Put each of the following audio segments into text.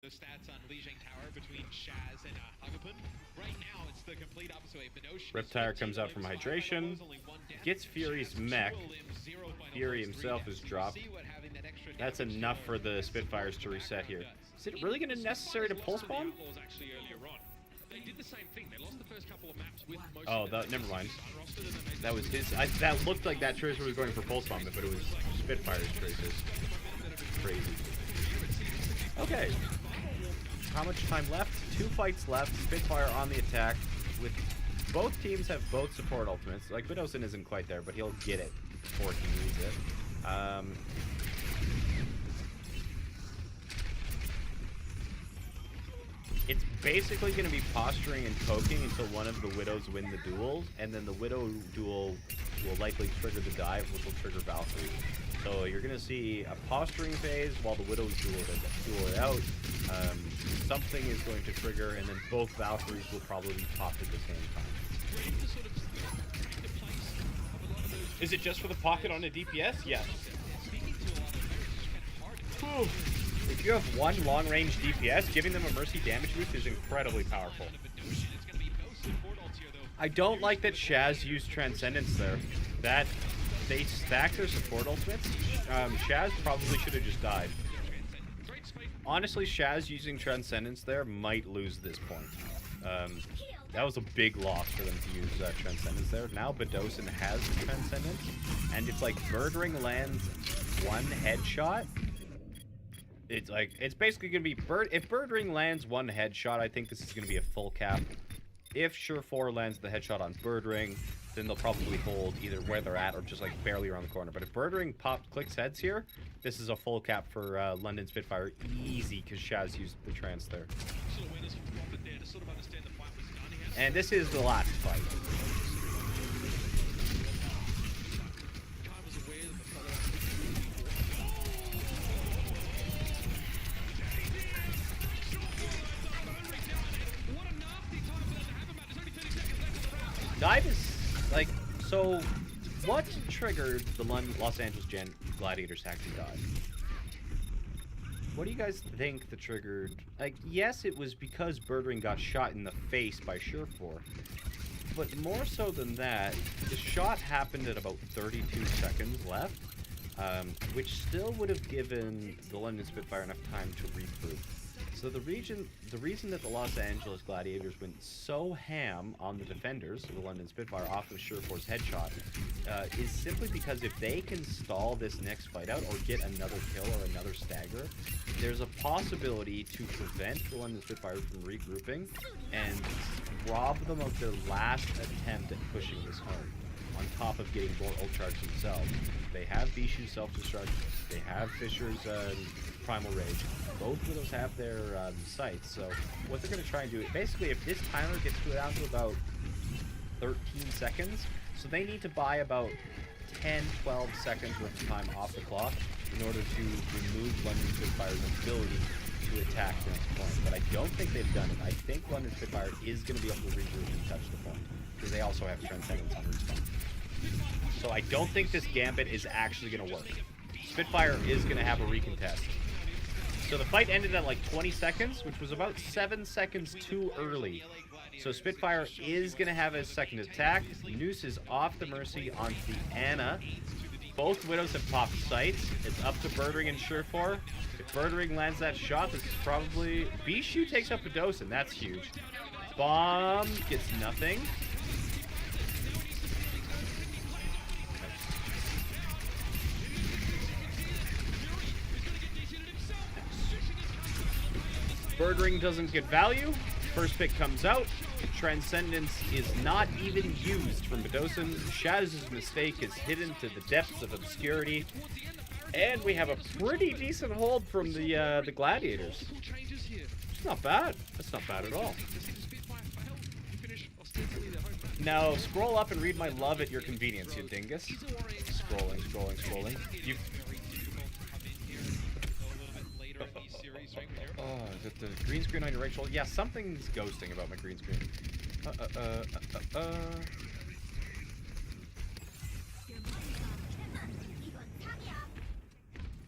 the stats on Lijiang Tower between Shaz and Hagapun. Right now, it's the complete opposite way. Riptire comes out from hydration, gets Fury's mech. Fury himself is dropped. That's enough for the Spitfires to reset here. Is it really going to be necessary to pulse bomb? They did the same thing. They lost the first couple of maps with most never mind. That was his. That looked like that Tracer was going for pulse bomb, but it was Spitfire's Tracers. Crazy. Okay. How much time left? 2 fights left. Spitfire on the attack. With both teams have both support ultimates. Like Bidosin isn't quite there, but he'll get it before he needs it. It's basically going to be posturing and poking until one of the Widows win the duel, and then the Widow duel will likely trigger the dive, which will trigger Valkyrie. So you're going to see a posturing phase while the Widows duel it out. Something is going to trigger, and then both Valkyries will probably be popped at the same time. Is it just for the pocket on a DPS? Yes. If you have one long-range DPS, giving them a Mercy damage boost is incredibly powerful. I don't like that Shaz used Transcendence there. That they stack their support ultimates. Shaz probably should have just died. Honestly, Shaz using Transcendence there might lose this point. That was a big loss for them to use Transcendence there. Now Bidosin has Transcendence, and if like Birdring lands one headshot, it's basically gonna be if Birdring lands one headshot, I think this is gonna be a full cap. If Sure4 lands the headshot on Birdring, then they'll probably hold either where they're at or just like barely around the corner. But if Birdring clicks heads here, this is a full cap for London Spitfire, easy, because Shaz used the trance there. And this is the last fight. Dive is, like, so what triggered the Los Angeles Gen Gladiators to actually dive? What do you guys think that triggered? Like, yes, it was because Birdring got shot in the face by Sure4. But more so than that, the shot happened at about 32 seconds left, which still would have given the London Spitfire enough time to regroup. So the reason that the Los Angeles Gladiators went so ham on the defenders of the London Spitfire off of Sure4's headshot is simply because if they can stall this next fight out or get another kill or another stagger, there's a possibility to prevent the London Spitfire from regrouping and rob them of their last attempt at pushing this home. On top of getting more ult charge themselves. They have Bishu's self-destruct, they have Fisher's Primal Rage. Both of those have their sights, so what they're going to try and do, basically if this timer gets down to about 13 seconds, so they need to buy about 10-12 seconds worth of time off the clock in order to remove London Spitfire's ability to attack the next point. But I don't think they've done it. I think London Spitfire is going to be able to regroup and touch the point, because they also have Transcendence on respawn. So I don't think this gambit is actually going to work. Spitfire is going to have a recontest. So the fight ended at like 20 seconds, which was about 7 seconds too early. So Spitfire is going to have a second attack. Noose is off the Mercy onto the Ana. Both Widows have popped sights. It's up to Birdring and Sure4. If Birdring lands that shot, this is probably... Bishu takes up a Bidosin. That's huge. Bomb gets nothing. Birdring doesn't get value. First pick comes out. Transcendence is not even used from Bidosin. Shaz's mistake is hidden to the depths of obscurity. And we have a pretty decent hold from the Gladiators. It's not bad. That's not bad at all. Now, scroll up and read my love at your convenience, you dingus. Scrolling, scrolling, scrolling. The green screen on your right shoulder. Yeah, something's ghosting about my green screen.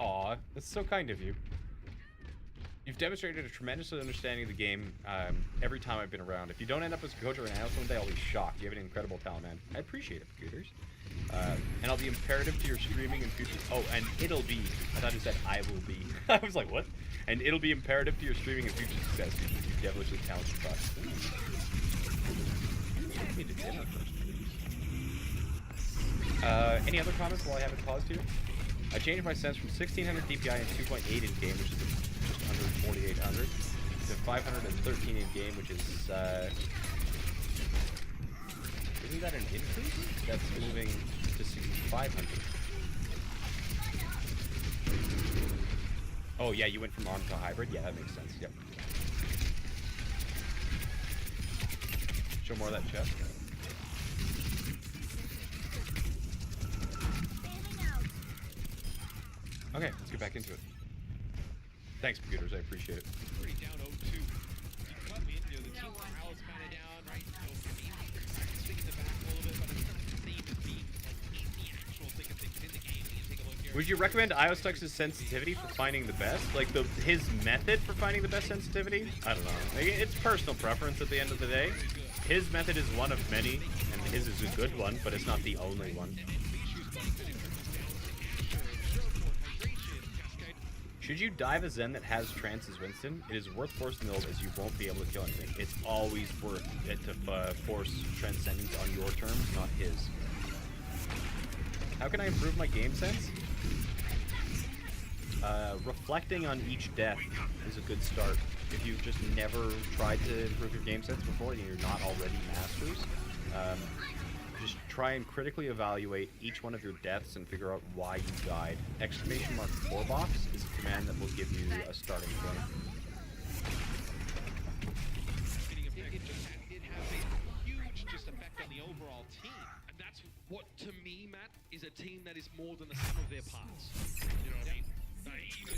Aw, that's so kind of you. You've demonstrated a tremendous understanding of the game every time I've been around. If you don't end up as a coach or an analyst one day, I'll be shocked. You have an incredible talent, man. I appreciate it, Computers. And I'll be imperative to your streaming and future... Oh, and it'll be... I thought it said I will be. I was like, what? And it'll be imperative to your streaming and future success. You devilishly talented fuck. Take me to dinner first, please. Any other comments while I have it paused here? I changed my sense from 1600 DPI and 2.8 in game, which is just under 4800, to 513 in game, which is isn't that an increase? That's moving to 6500. Oh yeah, you went from ARM to hybrid. Yeah, that makes sense. Yep. Show more of that chest. Okay, let's get back into it. Thanks, Computers. I appreciate it. Pretty down 0-2. You cut me into the team morale is kind of down, right? Sticking the back a little bit, but it's not the same as being like in the actual thick of things in the game. You take a look here. Would you recommend Iostux's sensitivity for finding the best? Like his method for finding the best sensitivity? I don't know. Like, it's personal preference at the end of the day. His method is one of many, and his is a good one, but it's not the only one. Should you dive a Zen that has trance as Winston? It is worth forcing those as you won't be able to kill anything. It's always worth it to force Transcendence on your terms, not his. How can I improve my game sense? Reflecting on each death is a good start. If you've just never tried to improve your game sense before and you're not already masters, just try and critically evaluate each one of your deaths and figure out why you died. Exclamation mark 4 box is a command that will give you a starting point. It has a huge effect on the overall team. And that's what, to me, Matt, is a team that is more than the sum of their parts. You know what I mean?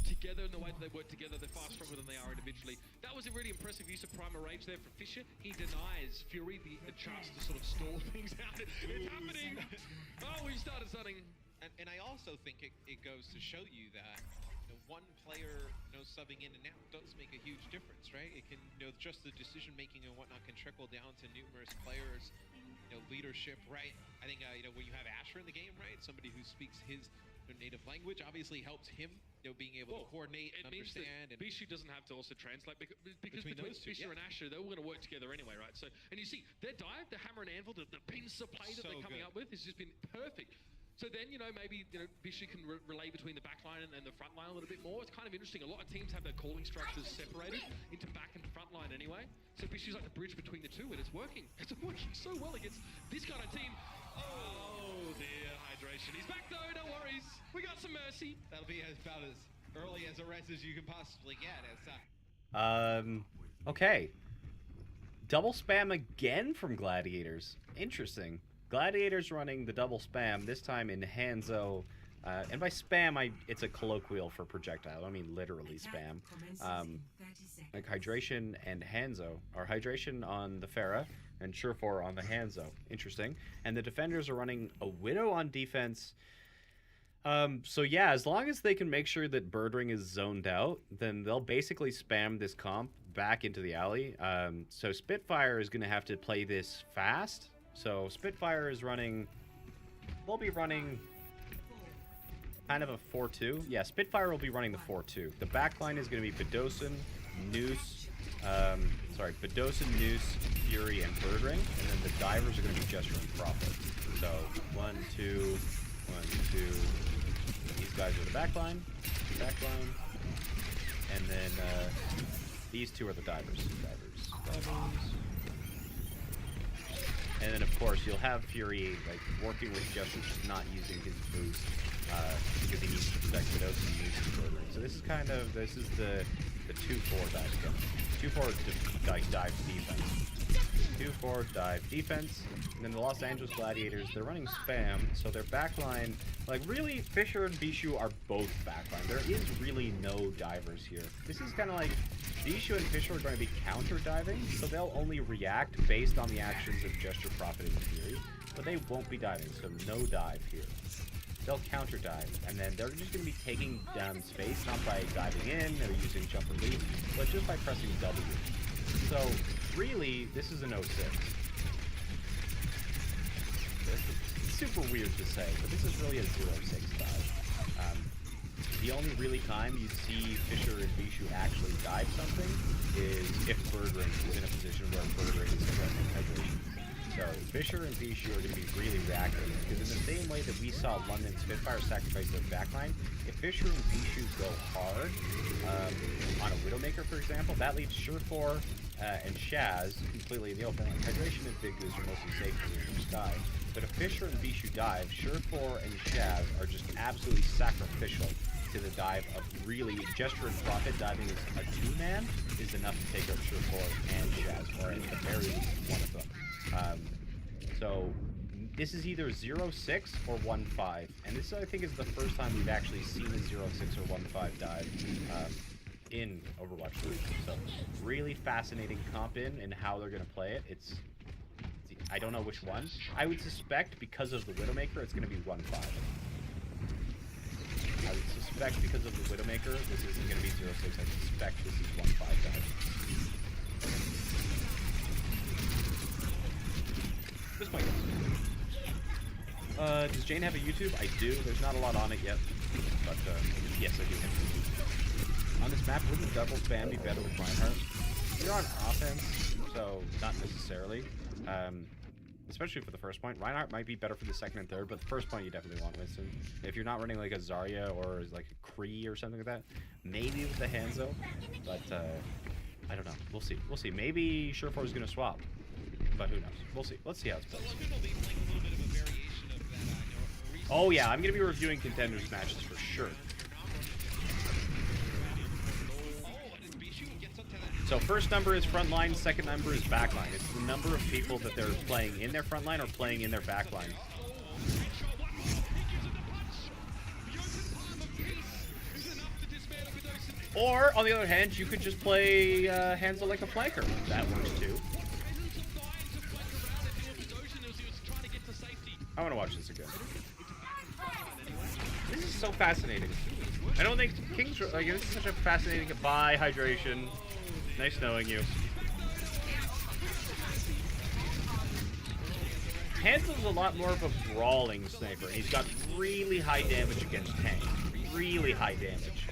Together, in the way that they work together, they're far stronger than they are individually. That was a really impressive use of Primal Rage there from Fisher. He denies Fury the chance to sort of stall things out. It's happening! Oh, we started something. And I also think it goes to show you that one player subbing in and out does make a huge difference, right? It can, just the decision making and whatnot can trickle down to numerous players. Leadership, right? I think when you have Asher in the game, right, somebody who speaks his native language obviously helps him, being able to coordinate and understand. And Bishu doesn't have to also translate because between those two, Fisher and Asher, they're all going to work together anyway, right? So, and you see their dive, the hammer and anvil, the pincer play that they're coming up with has just been perfect. So then, maybe Bishu can relay between the back line and the front line a little bit more. It's kind of interesting. A lot of teams have their calling structures separated into back and front line anyway. So Bishu's like the bridge between the two, and it's working. It's working so well against this kind of team. Oh dear, hydration. He's back though, no worries. We got some mercy. That'll be about as early as a rest as you can possibly get. Okay. Double spam again from Gladiators. Interesting. Gladiators running the double spam, this time in Hanzo. And by spam, it's a colloquial for projectile. I don't mean literally spam. Like Hydration and Hanzo. Or Hydration on the Pharah and Surefour on the Hanzo. Interesting. And the defenders are running a Widow on defense. So yeah, as long as they can make sure that Birdring is zoned out, then they'll basically spam this comp back into the alley. So Spitfire is going to have to play this fast. So Spitfire is running... They'll be running kind of a 4-2. Yeah, Spitfire will be running the 4-2. The backline is going to be Bedosin, Noose... Bedosin, Noose, Fury, and Birdring. And then the divers are going to be Gesture and Prophet. So 1, 2, 1, 2... These guys are the backline, and then these two are the divers. And then of course you'll have Fury working with Gesture, just not using his boost because he needs to protect Widows and use his Birdring. So this is the 2-4 dive again. 2-4 dive defense. 2-4 dive defense, and then the Los Angeles Gladiators, they're running spam, so their backline, really, Fisher and Bishu are both backline. There is really no divers here. This is kind of like, Bishu and Fisher are going to be counter-diving, so they'll only react based on the actions of Gesture, Prophet, and Fury, but they won't be diving, so no dive here. they'll counter dive, and then they're just going to be taking down space, not by diving in or using jump release, but just by pressing W. So, really, this is an 06. It's super weird to say, but this is really a 06 dive. The only really time you see Fisher and Bishu actually dive something is if Birdring is in a position where Birdring is threatening hydration. So Fisher and Bishu are going to be really reactive, because in the same way that we saw London Spitfire sacrifice their backline, if Fisher and Bishu go hard on a Widowmaker, for example, that leaves Surefour and Shaz completely in the open. Like, hydration and Big Goose are mostly safe in the sky. But if Fisher and Bishu dive, Surefour and Shaz are just absolutely sacrificial to the dive of really Gesture and Profit. Diving as a 2-man is enough to take out Surefour and Shaz, or at the very least one of them. So this is either 0-6 or 1-5, and this I think is the first time we've actually seen a 0-6 or 1-5 dive in Overwatch 3. So really fascinating comp in how they're going to play it. I don't know which one. I would suspect because of the Widowmaker, it's going to be 1-5. I would suspect because of the Widowmaker, this isn't going to be 0-6. I suspect this is 1-5 dive. This might go. Does Jane have a YouTube? I do. There's not a lot on it yet, but yes, I do have a YouTube. On this map, wouldn't double spam be better with Reinhardt? You're on offense, so not necessarily. Especially for the first point. Reinhardt might be better for the second and third, but the first point you definitely want Winston. If you're not running like a Zarya or like a Kree or something like that, maybe with the Hanzo, but I don't know. We'll see. We'll see. Maybe Surefour is going to swap, but who knows? We'll see. Let's see how it's played. Oh yeah, I'm going to be reviewing contenders matches for sure. So first number is front line, second number is back line. It's the number of people that they're playing in their front line or playing in their back line. Or, on the other hand, you could just play Hanzo like a flanker. That works too. I want to watch this again. This is so fascinating. I don't think Kings... Like, this is such a fascinating... Bye, hydration. Nice knowing you. Hanzo's a lot more of a brawling sniper, and he's got really high damage against tanks. Really high damage.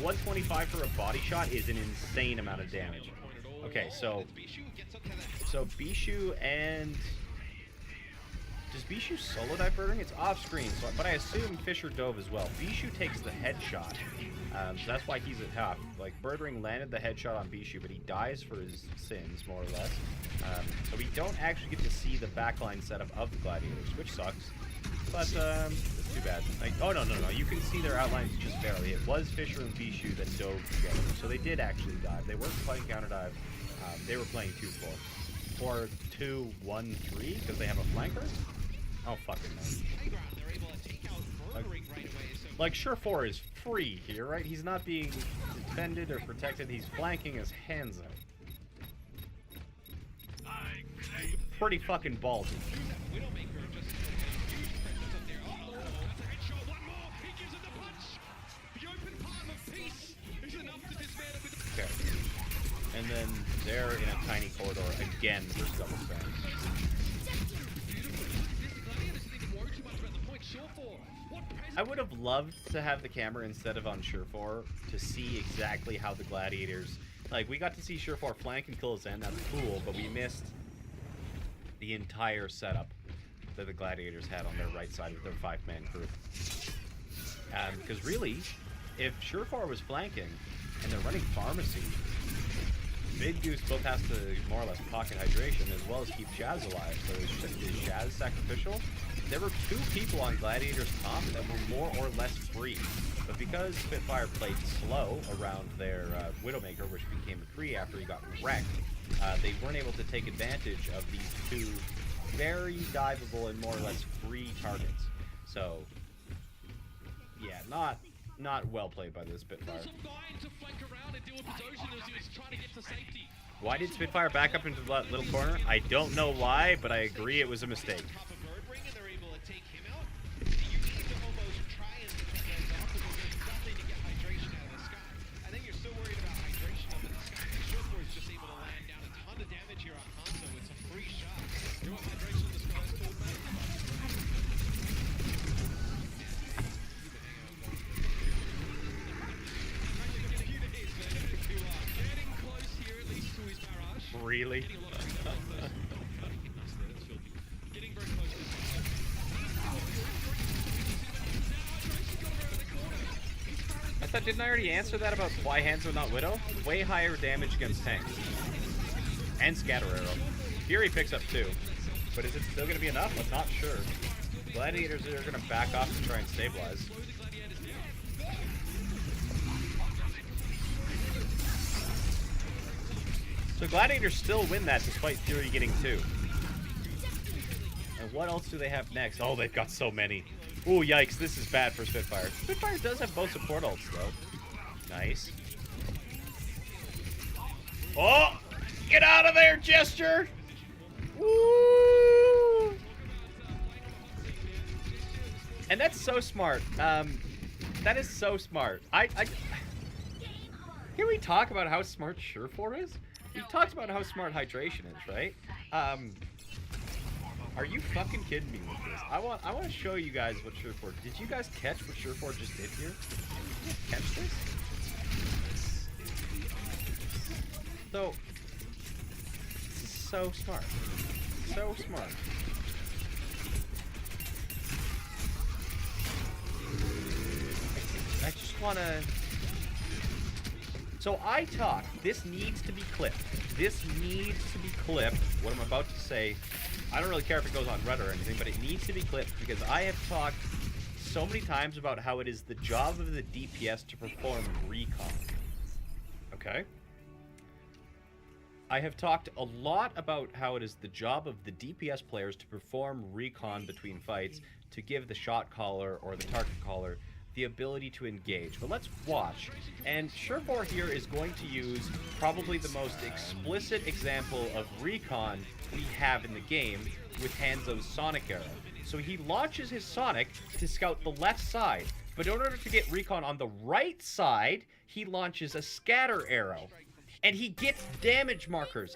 125 for a body shot is an insane amount of damage. Okay, so Bishu and... Does Bishu solo dive Birdring? It's off screen, so, but I assume Fisher dove as well. Bishu takes the headshot, so that's why he's at half. Like, Birdring landed the headshot on Bishu, but he dies for his sins, more or less. So we don't actually get to see the backline setup of the Gladiators, which sucks. But, it's too bad. Like, oh, no, you can see their outlines just barely. It was Fisher and Bishu that dove together, so they did actually dive. They weren't playing counter dive. They were playing 2-4. Or 2-1-3, because they have a flanker? Oh, fucking no. Like, Surefour is free here, right? He's not being defended or protected. He's flanking his hands out. Pretty fucking ballsy. Okay. And then they're in a tiny corridor again for double spam. I would have loved to have the camera instead of on Surefour to see exactly how the Gladiators... Like, we got to see Surefour flank and kill his end, that's cool, but we missed the entire setup that the Gladiators had on their right side with their 5-man crew. Because really, if Surefour was flanking and they're running Pharmacy, Big Goose both has to more or less pocket hydration as well as keep Shaz alive. So is Shaz sacrificial? There were 2 people on Gladiator's top that were more or less free. But because Spitfire played slow around their Widowmaker, which became a Kree after he got wrecked, they weren't able to take advantage of these 2 very diveable and more or less free targets. So, yeah, not well played by the Spitfire. Why did Spitfire back up into that little corner? I don't know why, but I agree it was a mistake. Really? Getting a lot of free throws first. Anything nice there, that's filthy. Getting very close to the I thought, didn't I already answer that about why Hanzo not Widow? Way higher damage against tanks. And Scatter Arrow. Fury picks up 2. But is it still going to be enough? I'm not sure. Gladiators are going to back off to try and stabilize. So Gladiators still win that despite Fury getting 2. And what else do they have next? Oh, they've got so many. Ooh, yikes, this is bad for Spitfire. Spitfire does have both support ults, though. Nice. Oh! Get out of there, Gesture! Woo! And that's so smart. That is so smart. Can we talk about how smart Surefour is? We talked about how smart hydration is, right? Are you fucking kidding me with this? I want to show you guys what Surefour. Did you guys catch what Surefour just did here? Did you catch this? So, this is so smart. So smart. I just want to... So I talk. This needs to be clipped. This needs to be clipped. What I'm about to say, I don't really care if it goes on Reddit or anything, but it needs to be clipped because I have talked so many times about how it is the job of the DPS to perform recon. Okay? I have talked a lot about how it is the job of the DPS players to perform recon between fights to give the shot caller or the target caller the ability to engage. But let's watch. And Surefour here is going to use probably the most explicit example of recon we have in the game with Hanzo's Sonic Arrow. So he launches his Sonic to scout the left side, but in order to get recon on the right side, he launches a Scatter Arrow. And he gets damage markers.